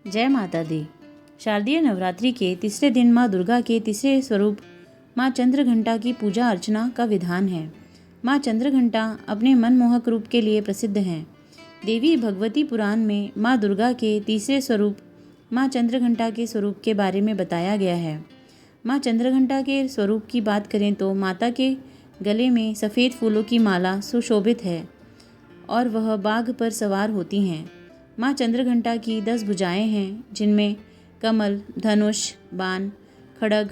जय माता दी। शारदीय नवरात्रि के तीसरे दिन माँ दुर्गा के तीसरे स्वरूप माँ चंद्रघंटा की पूजा अर्चना का विधान है। माँ चंद्रघंटा अपने मनमोहक रूप के लिए प्रसिद्ध हैं। देवी भगवती पुराण में माँ दुर्गा के तीसरे स्वरूप माँ चंद्रघंटा के स्वरूप के बारे में बताया गया है। माँ चंद्रघंटा के स्वरूप की बात करें तो माता के गले में सफ़ेद फूलों की माला सुशोभित है और वह बाघ पर सवार होती हैं। माँ चंद्रघंटा की 10 भुजाएं हैं, जिनमें कमल, धनुष, बाण, खड्ग,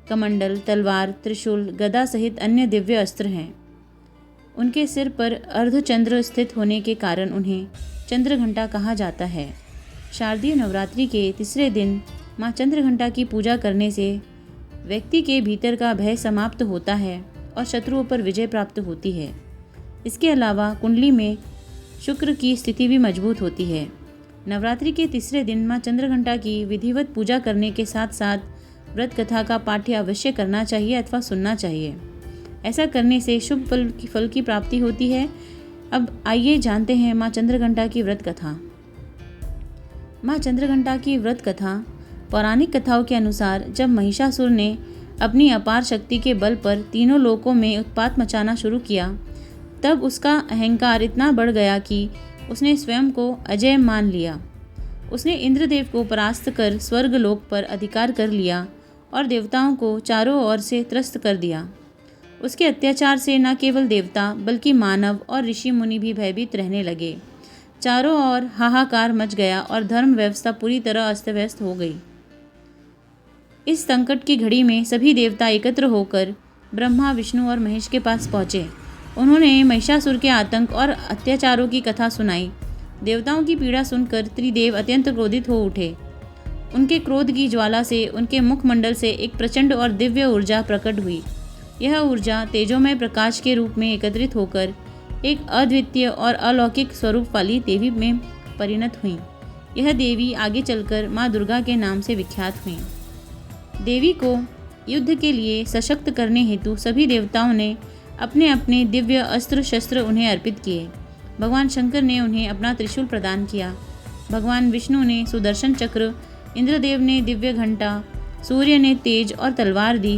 कमंडल, तलवार, त्रिशूल, गदा सहित अन्य दिव्य अस्त्र हैं। उनके सिर पर अर्धचंद्र स्थित होने के कारण उन्हें चंद्रघंटा कहा जाता है। शारदीय नवरात्रि के तीसरे दिन माँ चंद्रघंटा की पूजा करने से व्यक्ति के भीतर का भय समाप्त होता है और शत्रुओं पर विजय प्राप्त होती है। इसके अलावा कुंडली में शुक्र की स्थिति भी मजबूत होती है। नवरात्रि के तीसरे दिन माँ चंद्रघंटा की विधिवत पूजा करने के साथ साथ व्रत कथा का पाठ्य अवश्य करना चाहिए अथवा सुनना चाहिए। ऐसा करने से शुभ फल की प्राप्ति होती है। अब आइए जानते हैं माँ चंद्रघंटा की व्रत कथा। माँ चंद्रघंटा की व्रत कथा पौराणिक कथाओं के अनुसार जब महिषासुर ने अपनी अपार शक्ति के बल पर तीनों लोकों में उत्पात मचाना शुरू किया, तब उसका अहंकार इतना बढ़ गया कि उसने स्वयं को अजय मान लिया। उसने इंद्रदेव को परास्त कर स्वर्गलोक पर अधिकार कर लिया और देवताओं को चारों ओर से त्रस्त कर दिया। उसके अत्याचार से न केवल देवता बल्कि मानव और ऋषि मुनि भी भयभीत रहने लगे। चारों ओर हाहाकार मच गया और धर्म व्यवस्था पूरी तरह अस्त व्यस्त हो गई। इस संकट की घड़ी में सभी देवता एकत्र होकर ब्रह्मा, विष्णु और महेश के पास पहुँचे। उन्होंने महिषासुर के आतंक और अत्याचारों की कथा सुनाई। देवताओं की पीड़ा सुनकर त्रिदेव अत्यंत क्रोधित हो उठे। उनके क्रोध की ज्वाला से उनके मुखमंडल से एक प्रचंड और दिव्य ऊर्जा प्रकट हुई। यह ऊर्जा तेजोमय प्रकाश के रूप में एकत्रित होकर एक अद्वितीय और अलौकिक स्वरूप वाली देवी में परिणत हुई। यह देवी आगे चलकर माँ दुर्गा के नाम से विख्यात हुई। देवी को युद्ध के लिए सशक्त करने हेतु सभी देवताओं ने अपने अपने दिव्य अस्त्र शस्त्र उन्हें अर्पित किए। भगवान शंकर ने उन्हें अपना त्रिशूल प्रदान किया। भगवान विष्णु ने सुदर्शन चक्र, इंद्रदेव ने दिव्य घंटा, सूर्य ने तेज और तलवार दी,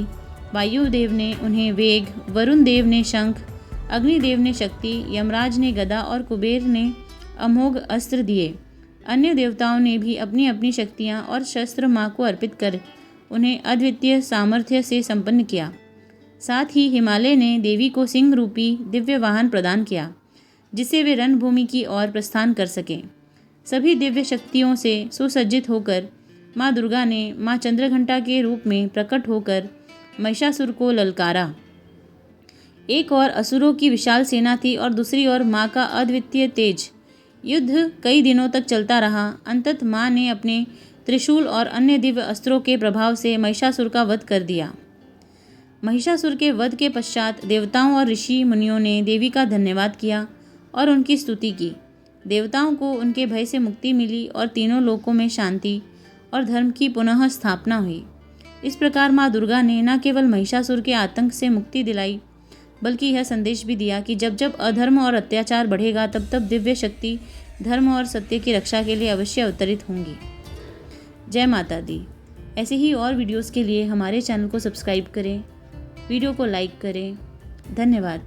वायुदेव ने उन्हें वेग, वरुण देव ने शंख, अग्निदेव ने शक्ति, यमराज ने गदा और कुबेर ने अमोघ अस्त्र दिए। अन्य देवताओं ने भी अपनी अपनी शक्तियाँ और शस्त्र माँ को अर्पित कर उन्हें अद्वितीय सामर्थ्य से संपन्न किया। साथ ही हिमालय ने देवी को सिंह रूपी दिव्य वाहन प्रदान किया, जिससे वे रणभूमि की ओर प्रस्थान कर सकें। सभी दिव्य शक्तियों से सुसज्जित होकर माँ दुर्गा ने माँ चंद्रघंटा के रूप में प्रकट होकर महिषासुर को ललकारा। एक और असुरों की विशाल सेना थी और दूसरी ओर माँ का अद्वितीय तेज। युद्ध कई दिनों तक चलता रहा। अंततः माँ ने अपने त्रिशूल और अन्य दिव्य अस्त्रों के प्रभाव से महिषासुर का वध कर दिया। महिषासुर के वध के पश्चात देवताओं और ऋषि मुनियों ने देवी का धन्यवाद किया और उनकी स्तुति की। देवताओं को उनके भय से मुक्ति मिली और तीनों लोकों में शांति और धर्म की पुनः स्थापना हुई। इस प्रकार माँ दुर्गा ने न केवल महिषासुर के आतंक से मुक्ति दिलाई, बल्कि यह संदेश भी दिया कि जब जब अधर्म और अत्याचार बढ़ेगा, तब तब दिव्य शक्ति धर्म और सत्य की रक्षा के लिए अवश्य अवतरित होंगी। जय माता दी। ऐसे ही और वीडियोस के लिए हमारे चैनल को सब्सक्राइब करें, वीडियो को लाइक करें। धन्यवाद।